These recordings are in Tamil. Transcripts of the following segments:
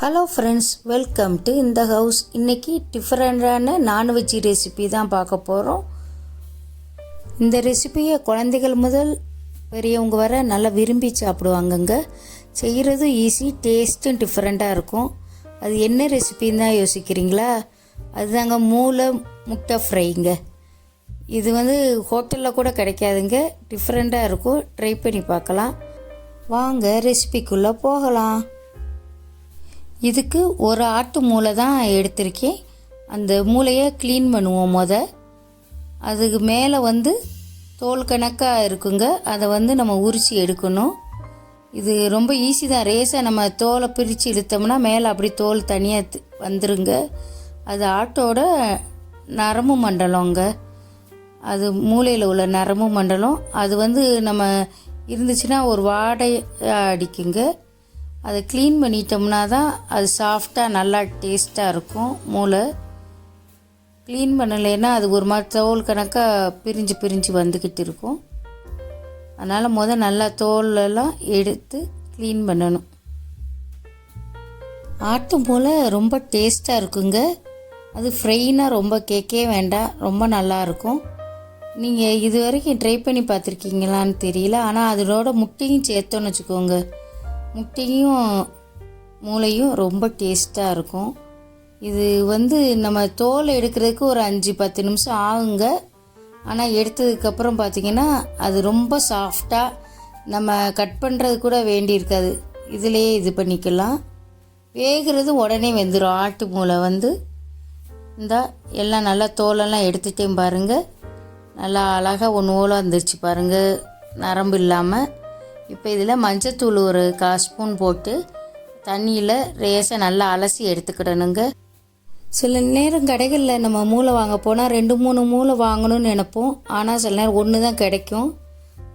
ஹலோ ஃப்ரெண்ட்ஸ், வெல்கம் டு இந்த ஹவுஸ். இன்றைக்கி டிஃப்ரெண்டான நான்வெஜ் ரெசிபி தான் பார்க்க போகிறோம். இந்த ரெசிபியை குழந்தைகள் முதல் பெரியவங்க வர நல்லா விரும்பி சாப்பிடுவாங்கங்க. செய்கிறது ஈஸி, டேஸ்ட்டும் டிஃப்ரெண்ட்டாக இருக்கும். அது என்ன ரெசிபின்னு தான் யோசிக்கிறீங்களா? அதுதாங்க மூளை முட்டை ஃப்ரைங்க. இது ஹோட்டலில் கூட கிடைக்காதுங்க, டிஃப்ரெண்ட்டாக இருக்கும். ட்ரை பண்ணி பார்க்கலாம். வாங்க ரெசிபிக்குள்ளே போகலாம். இதுக்கு ஒரு ஆட்டு மூளை தான் எடுத்திருக்கேன். அந்த மூளையை க்ளீன் பண்ணுவோம். அதுக்கு மேலே தோல் கணக்காக இருக்குங்க. அதை நம்ம உரித்து எடுக்கணும். இது ரொம்ப ஈஸி தான். ரேஸாக நம்ம தோலை பிரித்து இழுத்தோம்னா மேலே அப்படி தோல் தனியாக வந்துருங்க. அது ஆட்டோட நரம்பு மண்டலங்க. அது மூளையில் உள்ள நரம்பு மண்டலம். அது நம்ம இருந்துச்சுன்னா ஒரு வாடை அடிக்குங்க. அதை க்ளீன் பண்ணிட்டோம்னா தான் அது சாஃப்டாக நல்லா டேஸ்ட்டாக இருக்கும். மூளை க்ளீன் பண்ணலைன்னா அது ஒரு மாதிரி தோல் கணக்காக பிரிஞ்சு வந்துக்கிட்டு இருக்கும். அதனால் நல்லா தோலெல்லாம் எடுத்து க்ளீன் பண்ணணும். ஆட்டு மூளை ரொம்ப டேஸ்ட்டாக இருக்குங்க. அது ஃப்ரைனா ரொம்ப கேட்கவே வேண்டாம், ரொம்ப நல்லாயிருக்கும். நீங்கள் இது வரைக்கும் ட்ரை பண்ணி பார்த்துருக்கீங்களான்னு தெரியல. ஆனால் அதோட முட்டையும் சேர்த்தோன்னு வச்சுக்கோங்க, முட்டையும் மூளையும் ரொம்ப டேஸ்ட்டாக இருக்கும். இது நம்ம தோல் எடுக்கிறதுக்கு ஒரு 5-10 நிமிஷம் ஆகுங்க. ஆனால் எடுத்ததுக்கப்புறம் பார்த்திங்கன்னா அது ரொம்ப சாஃப்டாக, நம்ம கட் பண்ணுறது கூட வேண்டியிருக்காது. இதிலே இது பண்ணிக்கலாம். வேகிறது உடனே வெந்துடும். ஆட்டு மூளை எல்லாம் நல்லா தோலெல்லாம் எடுத்துட்டேன் பாருங்கள். நல்லா அழகாக ஒன்று ஓலாக இருந்துச்சு பாருங்கள், நரம்பு இல்லாமல். இப்போ இதில் மஞ்சத்தூள் ஒரு 1/4 ஸ்பூன் போட்டு தண்ணியில் ரேஸை நல்லா அலசி எடுத்துக்கிடணுங்க. சில நேரம் கடைகளில் நம்ம மூளை வாங்க போனால் 2-3 மூளை வாங்கணும்னு நினைப்போம். ஆனால் சில நேரம் ஒன்று தான் கிடைக்கும்.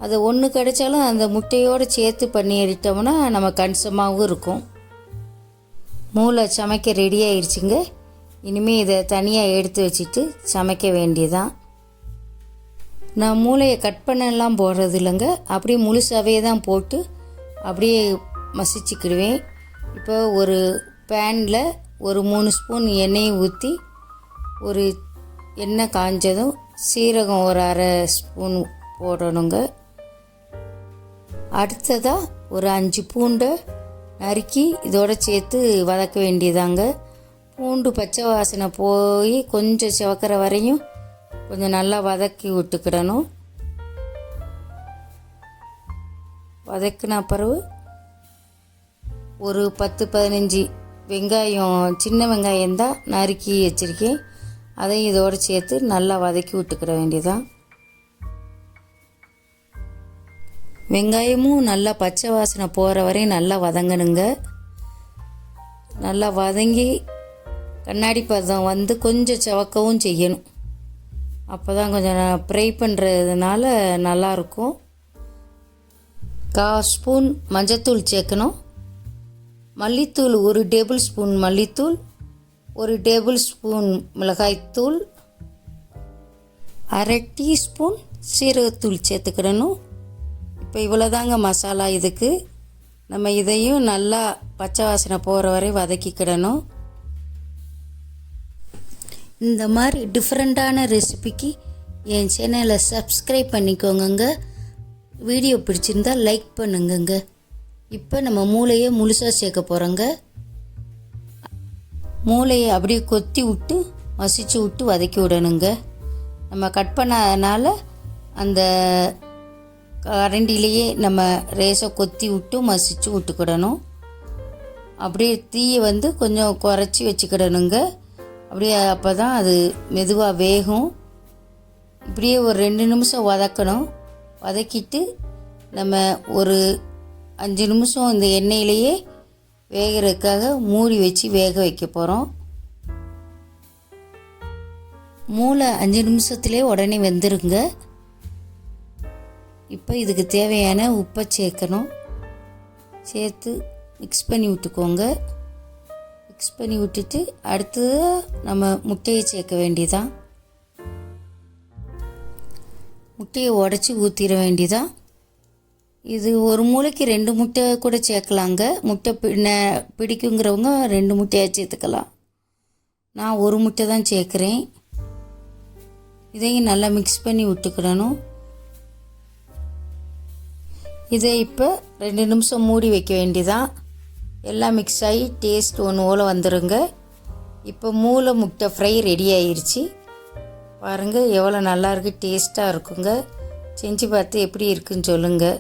அது ஒன்று கிடைச்சாலும் அந்த முட்டையோடு சேர்த்து பண்ணி எடுத்தோம்னா நம்ம கன்சமாகவும் இருக்கும். மூளை சமைக்க ரெடி ஆயிடுச்சுங்க. இனிமேல் இதை தனியாக எடுத்து வச்சுட்டு சமைக்க வேண்டியதான். நான் மூளையை கட் பண்ணலாம் போடுறது இல்லைங்க, அப்படியே முழுசாகவே தான் போட்டு அப்படியே மசிச்சுக்கிடுவேன். இப்போ ஒரு பேனில் ஒரு 3 ஸ்பூன் எண்ணெயை ஊற்றி, ஒரு எண்ணெய் காஞ்சதும் சீரகம் ஒரு 1/2 ஸ்பூன் போடணுங்க. அடுத்ததாக ஒரு 5 பூண்டை நறுக்கி இதோட சேர்த்து வதக்க வேண்டியதாங்க. பூண்டு பச்சை வாசனை போய் கொஞ்சம் சிவக்கிற வரையும் கொஞ்சம் நல்லா வதக்கி விட்டுக்கிடணும். வதக்கின பிறகு ஒரு 10-15 வெங்காயம், சின்ன வெங்காயம் தான் நறுக்கி வச்சுருக்கேன். அதையும் இதோடு சேர்த்து நல்லா வதக்கி விட்டுக்கிட வேண்டியதான். வெங்காயமும் நல்லா பச்சை வாசனை போகிற வரையும் நல்லா வதங்கணுங்க. நல்லா வதங்கி கண்ணாடி பதம் கொஞ்சம் சிவக்கவும் செய்யணும். அப்போ தான் கொஞ்சம் ஃப்ரை பண்ணுறதுனால நல்லாயிருக்கும். 1/4 ஸ்பூன் மஞ்சத்தூள் சேர்க்கணும். மல்லித்தூள் 1 டேபிள் ஸ்பூன் மல்லித்தூள், 1 டேபிள் ஸ்பூன் மிளகாய்த்தூள், 1/2 டீஸ்பூன் சீரகத்தூள் சேர்த்துக்கிடணும். இப்போ இவ்வளோதாங்க மசாலா. இதுக்கு நம்ம இதையும் நல்லா பச்சை வாசனை போகிற வரை வதக்கிக்கிடணும். இந்த மாதிரி டிஃப்ரெண்ட்டான ரெசிபிக்கு என் சேனலை சப்ஸ்கிரைப் பண்ணிக்கோங்க. வீடியோ பிடிச்சிருந்தால் லைக் பண்ணுங்கங்க. இப்போ நம்ம மூளையை முழுசாக சேர்க்க போகிறோங்க. மூளையை அப்படியே கொத்தி விட்டு மசிச்சு விட்டு வதக்கி விடணுங்க. நம்ம கட் பண்ணாதனால அந்த கரண்டிலேயே நம்ம ரேஸை கொத்தி விட்டு மசிச்சு விட்டுக்கிடணும். அப்படியே தீயை கொஞ்சம் குறைச்சி வச்சுக்கிடணுங்க. அப்படியே அப்போ தான் அது மெதுவாக வேகும். இப்படியே ஒரு 2 நிமிஷம் வதக்கணும். வதக்கிட்டு நம்ம ஒரு 5 நிமிஷம் இந்த எண்ணெயிலேயே வேகிறதுக்காக மூடி வச்சு வேக வைக்க போகிறோம். மூளை 5 நிமிஷத்துலேயே உடனே வெந்துருங்க. இப்போ இதுக்கு தேவையான உப்பை சேர்க்கணும். சேர்த்து மிக்ஸ் பண்ணி விட்டுக்கோங்க. மிக்ஸ் பண்ணி விட்டுட்டு அடுத்தது நம்ம முட்டையை சேர்க்க வேண்டியதான். முட்டையை உடச்சி ஊற்றிட வேண்டியதான். இது ஒரு மூளைக்கு 2 முட்டை கூட சேர்க்கலாங்க. முட்டை பிடிக்குங்கிறவங்க 2 முட்டையாக சேர்த்துக்கலாம். நான் ஒரு முட்டை தான் சேர்க்குறேன். இதையும் நல்லா மிக்ஸ் பண்ணி விட்டுக்கிடணும். இதை இப்போ 2 நிமிஷம் மூடி வைக்க வேண்டியதான். எல்லாம் மிக்ஸ் ஆகி டேஸ்ட் ஒன்று போல் வந்துடுங்க. இப்போ மூளை முட்டை ஃப்ரை ரெடி ஆயிடுச்சு. பாருங்கள் எவ்வளோ நல்லாயிருக்கு, டேஸ்ட்டாக இருக்குங்க. செஞ்சு பார்த்து எப்படி இருக்குன்னு சொல்லுங்கள்.